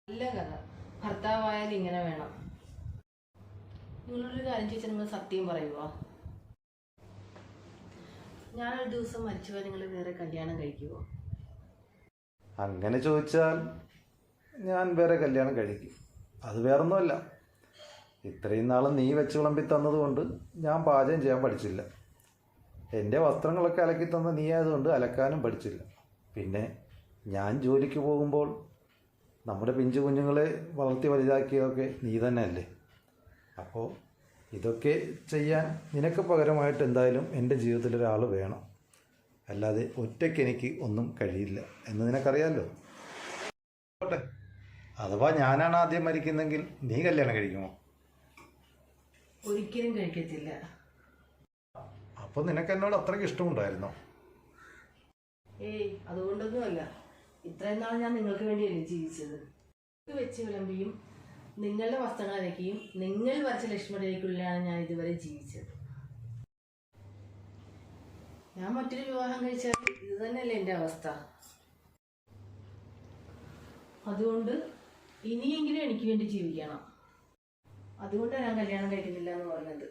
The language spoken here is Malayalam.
നല്ല കഥ. ഭർത്താവായാലും ഇങ്ങനെ വേണം. നിങ്ങളൊരു കാര്യം ചോദിച്ചാൽ നിങ്ങൾ സത്യം പറയുമോ? ഞാനൊരു ദിവസം മരിച്ചുപോയാൽ നിങ്ങൾ വേറെ കല്യാണം കഴിക്കുമോ? അങ്ങനെ ചോദിച്ചാൽ ഞാൻ വേറെ കല്യാണം കഴിക്കും. അത് വേറൊന്നുമല്ല, ഇത്രയും നാളും നീ വെച്ച് വിളമ്പി തന്നതുകൊണ്ട് ഞാൻ പാചകം ചെയ്യാൻ പഠിച്ചില്ല. എൻ്റെ വസ്ത്രങ്ങളൊക്കെ അലക്കി തന്ന നീ ആയതുകൊണ്ട് അലക്കാനും പഠിച്ചില്ല. പിന്നെ ഞാൻ ജോലിക്ക് പോകുമ്പോൾ നമ്മുടെ പിഞ്ചു കുഞ്ഞുങ്ങളെ വളർത്തി വലുതാക്കിയതൊക്കെ നീ തന്നെയല്ലേ. അപ്പോൾ ഇതൊക്കെ ചെയ്യാൻ നിനക്ക് പകരമായിട്ട് എന്തായാലും എൻ്റെ ജീവിതത്തിൽ ഒരാൾ വേണം. അല്ലാതെ ഒറ്റയ്ക്ക് എനിക്ക് ഒന്നും കഴിയില്ല എന്ന് നിനക്കറിയാമല്ലോ. ഓട്ടെ, അഥവാ ഞാനാണ് ആദ്യം മരിക്കുന്നെങ്കിൽ നീ കല്യാണം കഴിക്കുമോ? ഒരിക്കലും കഴിക്കത്തില്ല. അപ്പോൾ നിനക്ക് എന്നോട് അത്രയ്ക്ക് ഇഷ്ടമുണ്ടായിരുന്നോ? ഏയ്, അതുകൊണ്ടൊന്നുമല്ല. ഇത്രയും നാൾ ഞാൻ നിങ്ങൾക്ക് വേണ്ടിയല്ലേ ജീവിച്ചത്. വെച്ച് വിളമ്പിയും നിങ്ങളുടെ വസ്ത്രങ്ങൾ അലക്കിയും നിങ്ങൾ വരച്ച ലക്ഷ്മണരേഖയിലാണ് ഞാൻ ഇതുവരെ ജീവിച്ചത്. ഞാൻ മറ്റൊരു വിവാഹം കഴിച്ചാൽ ഇത് തന്നെയല്ലേ എൻ്റെ അവസ്ഥ. അതുകൊണ്ട് ഇനിയെങ്കിലും എനിക്ക് വേണ്ടി ജീവിക്കണം. അതുകൊണ്ടാണ് ഞാൻ കല്യാണം കഴിക്കുന്നില്ല എന്ന് പറഞ്ഞത്.